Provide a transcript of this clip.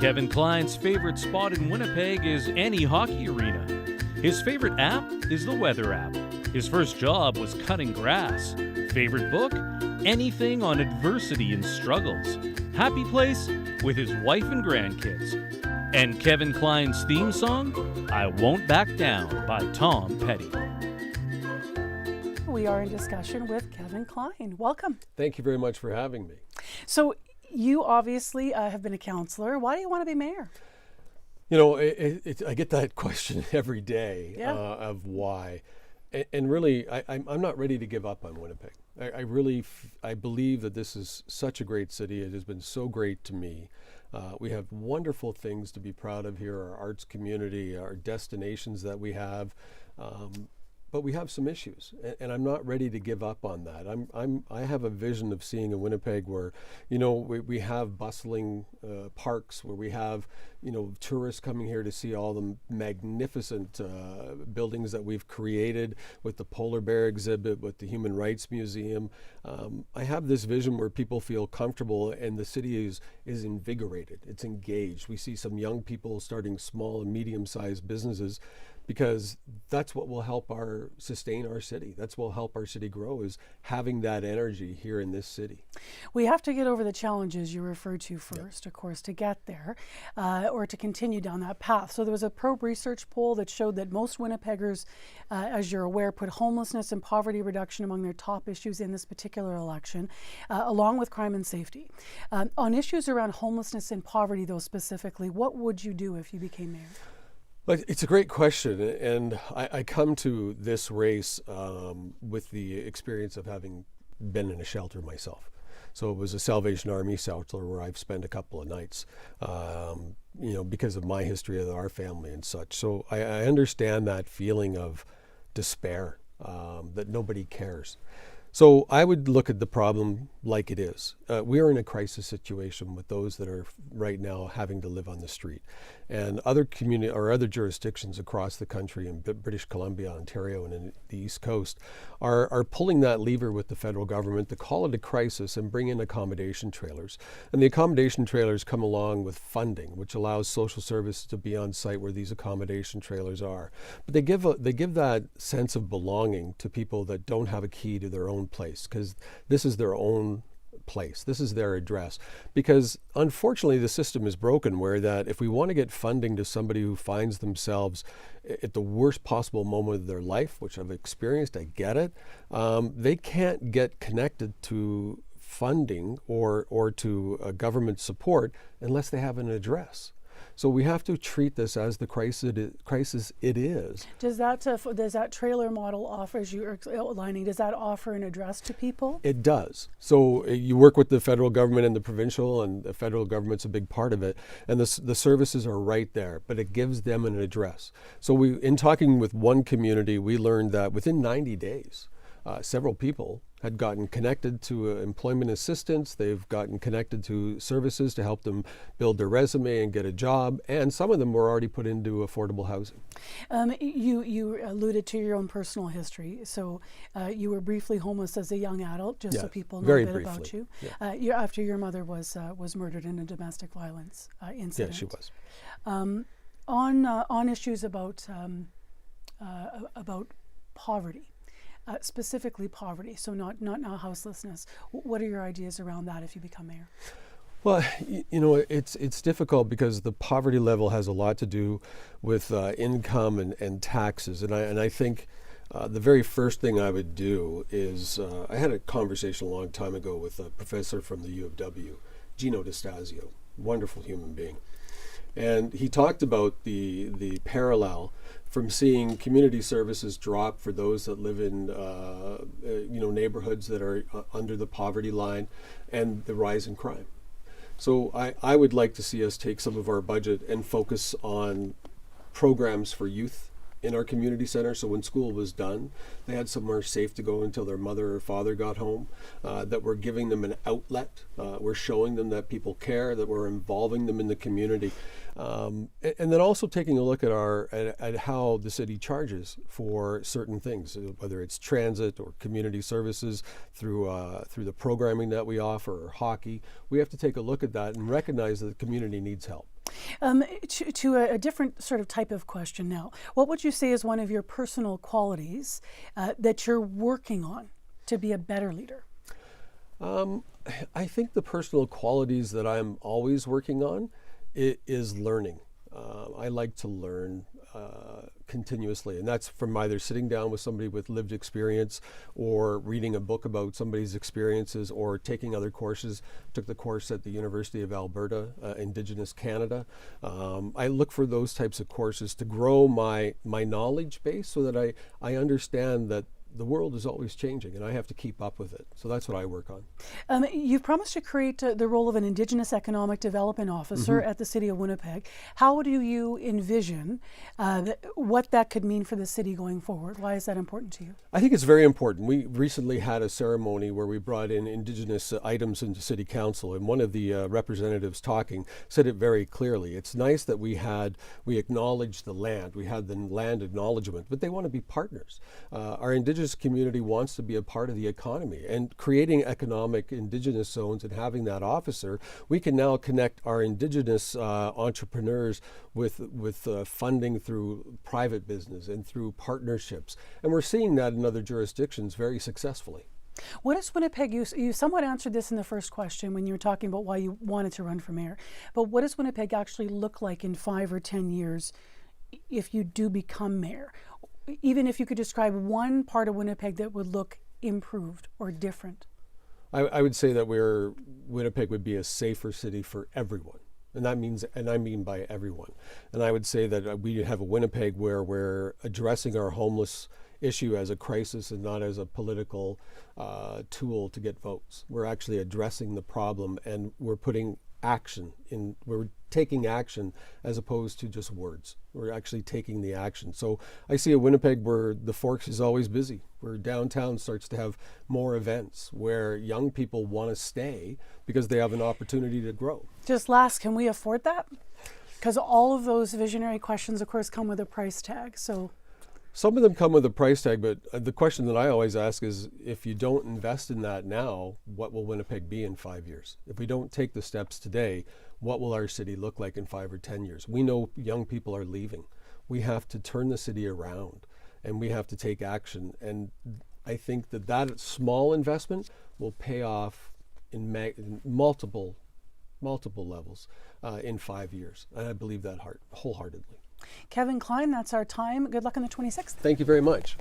Kevin Klein's favorite spot in Winnipeg is any hockey arena. His favorite app is the weather app. His first job was cutting grass. Favorite book? Anything on adversity and struggles. Happy place with his wife and grandkids. And Kevin Klein's theme song, I Won't Back Down by Tom Petty. We are in discussion with Kevin Klein. Welcome. Thank you very much for having me. So you obviously have been a counselor. Why do you want to be mayor? You know, I get that question every day of why. And really, I'm not ready to give up on Winnipeg. I believe that this is such a great city. It has been so great to me. We have wonderful things to be proud of here, our arts community, our destinations that we have. But we have some issues, and I'm not ready to give up on that. I have a vision of seeing a Winnipeg where, you know, we have bustling parks, where we have, you know, tourists coming here to see all the magnificent buildings that we've created with the polar bear exhibit, with the Human Rights Museum. I have this vision where people feel comfortable and the city is invigorated, it's engaged. We see some young people starting small and medium-sized businesses, because that's what will help sustain our city. That's what will help our city grow, is having that energy here in this city. We have to get over the challenges you referred to first, of course, to get there, or to continue down that path. So there was a Probe research poll that showed that most Winnipeggers, as you're aware, put homelessness and poverty reduction among their top issues in this particular election, along with crime and safety. On issues around homelessness and poverty, though, specifically, what would you do if you became mayor? It's a great question, and I come to this race with the experience of having been in a shelter myself. So it was a Salvation Army shelter where I've spent a couple of nights, you know, because of my history of our family and such. So I understand that feeling of despair, that nobody cares. So I would look at the problem like it is. We are in a crisis situation with those that are right now having to live on the street. And other other jurisdictions across the country, in British Columbia, Ontario, and in the East Coast, are pulling that lever with the federal government to call it a crisis and bring in accommodation trailers. And the accommodation trailers come along with funding, which allows social services to be on site where these accommodation trailers are. But they give that sense of belonging to people that don't have a key to their own place, because this is their own place. This is their address. Because unfortunately the system is broken, where that if we want to get funding to somebody who finds themselves at the worst possible moment of their life, which I've experienced, I get it, they can't get connected to funding or to government support unless they have an address. So we have to treat this as the crisis it is. Does that trailer model offer, as you are outlining, does that offer an address to people? It does. So you work with the federal government and the provincial, and the federal government's a big part of it. And the services are right there, but it gives them an address. So in talking with one community, we learned that within 90 days, several people had gotten connected to employment assistance. They've gotten connected to services to help them build their resume and get a job, and some of them were already put into affordable housing. You alluded to your own personal history. So you were briefly homeless as a young adult, just so people know a bit about you. Yeah. After your mother was murdered in a domestic violence incident. Yeah, she was. On issues about poverty. Specifically poverty, so not houselessness. What are your ideas around that if you become mayor? Well, you know, it's difficult because the poverty level has a lot to do with income and taxes, and I think the very first thing I would do is I had a conversation a long time ago with a professor from the U of W, Gino D'Stasio, wonderful human being, and he talked about the parallel from seeing community services drop for those that live in neighborhoods that are under the poverty line, and the rise in crime. So I would like to see us take some of our budget and focus on programs for youth in our community center. So when school was done, they had somewhere safe to go until their mother or father got home, that we're giving them an outlet. We're showing them that people care, that we're involving them in the community. And then also taking a look at how the city charges for certain things, whether it's transit or community services through the programming that we offer, or hockey. We have to take a look at that and recognize that the community needs help. To a different sort of type of question now. What would you say is one of your personal qualities that you're working on to be a better leader? I think the personal qualities that I'm always working on is learning. I like to learn continuously, and that's from either sitting down with somebody with lived experience or reading a book about somebody's experiences or taking other courses. Took the course at the University of Alberta, Indigenous Canada. I look for those types of courses to grow my knowledge base so that I understand that the world is always changing and I have to keep up with it. So that's what I work on. You've promised to create the role of an Indigenous Economic Development Officer at the City of Winnipeg. How do you envision what that could mean for the city going forward? Why is that important to you? I think it's very important. We recently had a ceremony where we brought in Indigenous items into City Council, and one of the representatives talking said it very clearly. It's nice that we acknowledged the land, we had the land acknowledgement, but they want to be partners. Our Indigenous community wants to be a part of the economy, and creating economic Indigenous zones and having that officer, we can now connect our Indigenous entrepreneurs with funding through private business and through partnerships. And we're seeing that in other jurisdictions very successfully. What is Winnipeg, you somewhat answered this in the first question when you were talking about why you wanted to run for mayor, but what does Winnipeg actually look like in 5 or 10 years if you do become mayor? Even if you could describe one part of Winnipeg that would look improved or different. I would say that Winnipeg would be a safer city for everyone. And that means, and I mean by everyone. And I would say that we have a Winnipeg where we're addressing our homeless issue as a crisis and not as a political tool to get votes. We're actually addressing the problem, and we're putting action in, we're taking action as opposed to just words. We're actually taking the action. So I see a Winnipeg where the Forks is always busy, where downtown starts to have more events, where young people want to stay because they have an opportunity to grow. Just last, can we afford that? Because all of those visionary questions, of course, come with a price tag. So some of them come with a price tag, but the question that I always ask is, if you don't invest in that now, what will Winnipeg be in 5 years? If we don't take the steps today, what will our city look like in 5 or 10 years? We know young people are leaving. We have to turn the city around, and we have to take action. And I think that small investment will pay off in multiple levels in 5 years. And I believe that wholeheartedly. Kevin Klein, that's our time. Good luck on the 26th. Thank you very much.